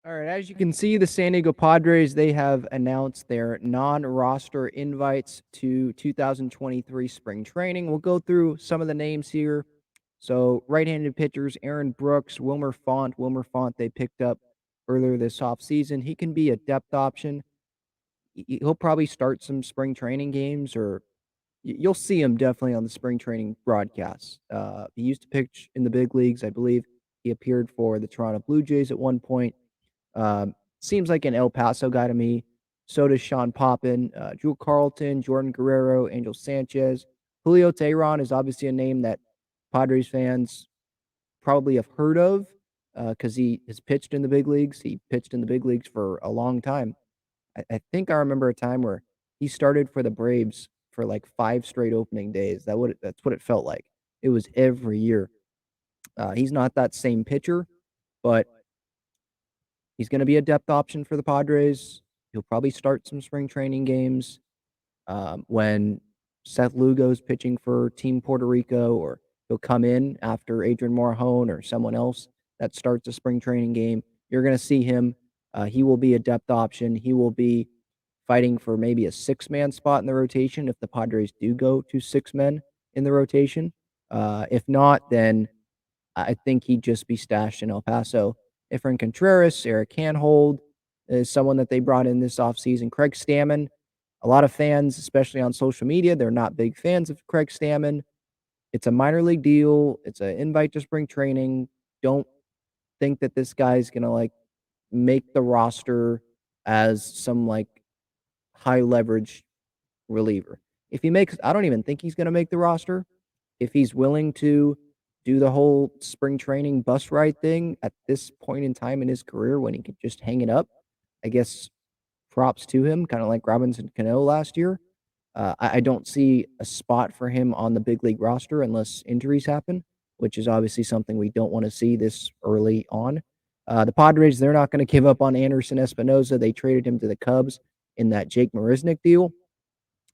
All right, as you can see, the San Diego Padres, they have announced their non-roster invites to 2023 spring training. We'll go through some of the names here. So, right-handed pitchers, Aaron Brooks, Wilmer Font. Wilmer Font they picked up earlier this offseason. He can be a depth option. He'll probably start some spring training games, or you'll see him definitely on the spring training broadcasts. He used to pitch in the big leagues, I believe. He appeared for the Toronto Blue Jays at one point. Seems like an El Paso guy to me. So does Sean Poppin, Drew Carlton, Jordan Guerrero, Angel Sanchez. Julio Teheran is obviously a name that Padres fans probably have heard of because he has pitched in the big leagues. He pitched in the big leagues for a long time. I think I remember a time where he started for the Braves for like 5 straight opening days. That's what it felt like. It was every year. He's not that same pitcher, but he's going to be a depth option for the Padres. He'll probably start some spring training games when Seth Lugo's pitching for Team Puerto Rico, or he'll come in after Adrian Morejon or someone else that starts a spring training game. You're going to see him. He will be a depth option. He will be fighting for maybe a six-man spot in the rotation if the Padres do go to six men in the rotation. If not, then I think he'd just be stashed in El Paso. Efrain Contreras, Eric Hanhold is someone that they brought in this offseason. Craig Stammen, a lot of fans, especially on social media, they're not big fans of Craig Stammen. It's a minor league deal. It's an invite to spring training. Don't think that this guy's gonna like make the roster as some like high leverage reliever. If he makes, I don't even think he's gonna make the roster. If he's willing to do the whole spring training bus ride thing at this point in time in his career when he could just hang it up, I guess props to him, kind of like Robinson Cano last year. I don't see a spot for him on the big league roster unless injuries happen, which is obviously something we don't want to see this early on. The Padres, they're not going to give up on Anderson Espinoza. They traded him to the Cubs in that Jake Marisnick deal,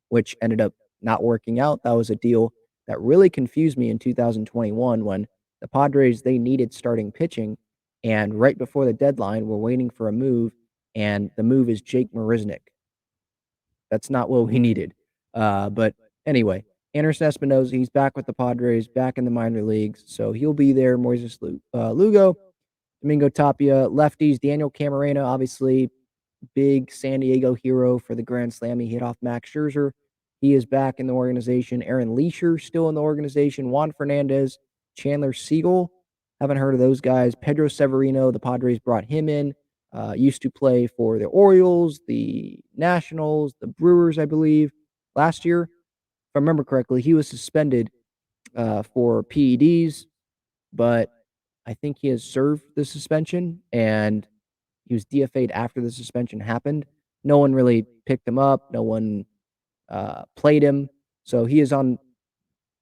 which ended up not working out. That was a deal that really confused me in 2021 when the Padres they needed starting pitching, and right before the deadline, we're waiting for a move, and the move is Jake Marisnick. That's not what we needed. But anyway, Anderson Espinoza, he's back with the Padres, back in the minor leagues, so he'll be there. Moises Lugo, Domingo Tapia, lefties, Daniel Camarena, obviously big San Diego hero for the Grand Slam. He hit off Max Scherzer. He is back in the organization. Aaron Leisure still in the organization. Juan Fernandez, Chandler Siegel. Haven't heard of those guys. Pedro Severino, the Padres brought him in. Used to play for the Orioles, the Nationals, the Brewers, I believe, last year. If I remember correctly, he was suspended for PEDs, but I think he has served the suspension, and he was DFA'd after the suspension happened. No one really picked him up. No one played him. So he is on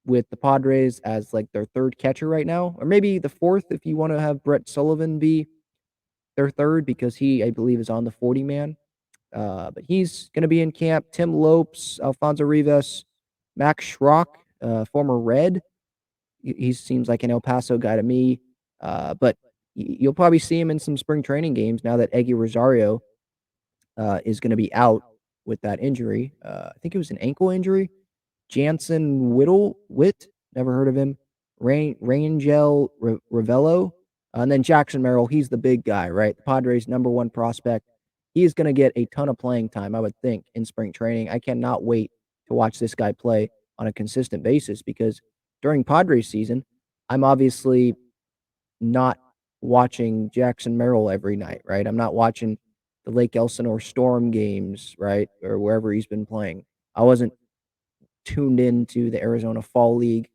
with the Padres as like their third catcher right now, or maybe the fourth if you want to have Brett Sullivan be their third because he, I believe, is on the 40 man. But he's going to be in camp. Tim Lopes, Alfonso Rivas, Max Schrock, former Red. He seems like an El Paso guy to me. But you'll probably see him in some spring training games now that Eggy Rosario is going to be out with that injury. I think it was an ankle injury. Jansen Witt, never heard of him. Rangel Ravello, and then Jackson Merrill. He's the big guy, right? The Padres' #1 prospect. He is going to get a ton of playing time, I would think, in spring training. I cannot wait to watch this guy play on a consistent basis because during Padres season, I'm obviously not watching Jackson Merrill every night, right? I'm not watching the Lake Elsinore Storm games, right? Or wherever he's been playing. I wasn't tuned into the Arizona Fall League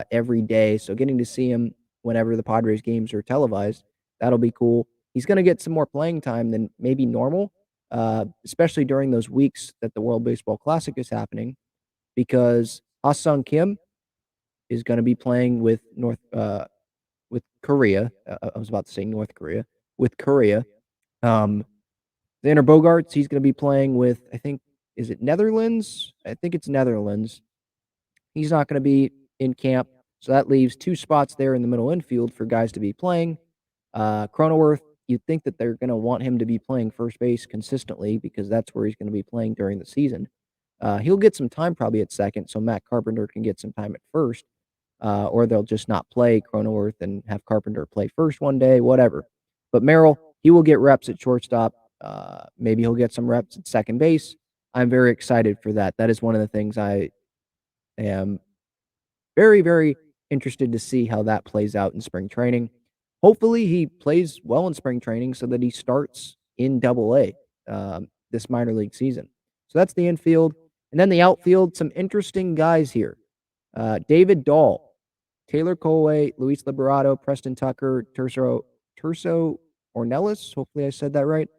every day. So getting to see him whenever the Padres games are televised, that'll be cool. He's going to get some more playing time than maybe normal, especially during those weeks that the World Baseball Classic is happening, because Ha-Sung Kim is going to be playing with Korea. I was about to say North Korea with Korea. Xander Bogaerts, he's going to be playing with, I think, is it Netherlands? I think it's Netherlands. He's not going to be in camp, so that leaves 2 spots there in the middle infield for guys to be playing. Cronenworth, you'd think that they're gonna want him to be playing first base consistently because that's where he's gonna be playing during the season. He'll get some time probably at second, so Matt Carpenter can get some time at first, or they'll just not play Cronenworth and have Carpenter play first one day, whatever. But Merrill, he will get reps at shortstop. Maybe he'll get some reps at second base. I'm very excited for that. That is one of the things I am very, very interested to see how that plays out in spring training. Hopefully, he plays well in spring training so that he starts in Double A this minor league season. So that's the infield, and then the outfield. Some interesting guys here: David Dahl, Taylor Colway, Luis Liberato, Preston Tucker, Terso Ornelas. Hopefully, I said that right.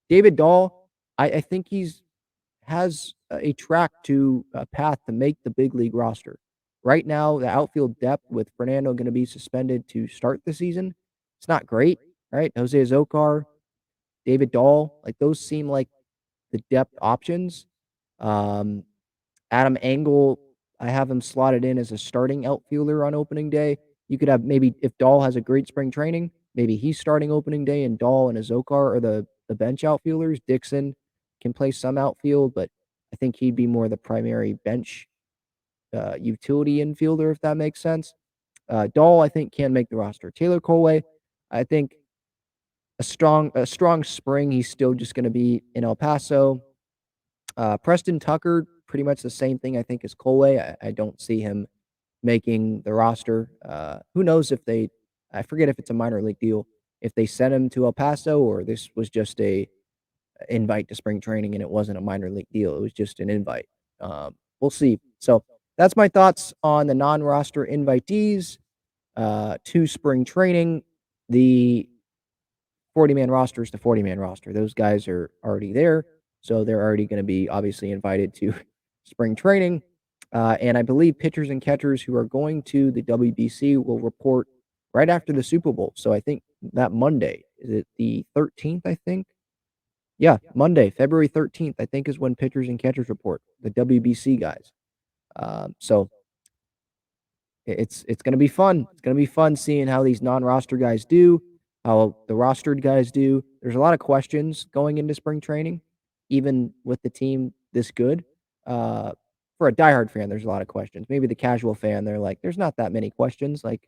David Dahl, I think he's has a track to a path to make the big league roster. Right now, the outfield depth with Fernando going to be suspended to start the season, it's not great, right? Jose Azocar, David Dahl, like those seem like the depth options. Um, Adam Engel, I have him slotted in as a starting outfielder on opening day. You could have maybe if Dahl has a great spring training, maybe he's starting opening day, and Dahl and Azokar are the bench outfielders. Dixon can play some outfield, but I think he'd be more the primary bench utility infielder, if that makes sense. Dahl, I think, can make the roster. Taylor Colway, I think a strong spring. He's still just going to be in El Paso. Preston Tucker, pretty much the same thing, I think, as Colway. I don't see him making the roster. Who knows if they I forget if it's a minor league deal, if they sent him to El Paso or this was just a invite to spring training and it wasn't a minor league deal. It was just an invite. We'll see. So that's my thoughts on the non-roster invitees to spring training. The 40-man roster is the 40-man roster. Those guys are already there, so they're already going to be obviously invited to spring training. And I believe pitchers and catchers who are going to the WBC will report right after the Super Bowl. So I think that Monday, is it the 13th, I think? Yeah, Monday, February 13th, I think is when pitchers and catchers report, the WBC guys. So it's gonna be fun. It's gonna be fun seeing how these non-roster guys do, how the rostered guys do. There's a lot of questions going into spring training, even with the team this good. Uh, for a diehard fan, there's a lot of questions. Maybe the casual fan, they're like, "There's not that many questions." Like,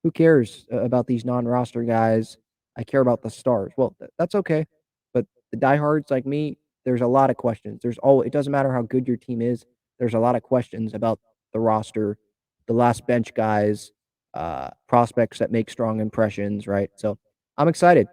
who cares about these non-roster guys? I care about the stars. Well, that's okay. But the diehards like me, there's a lot of questions. It doesn't matter how good your team is. There's a lot of questions about the roster, the last bench guys, prospects that make strong impressions, right? So I'm excited.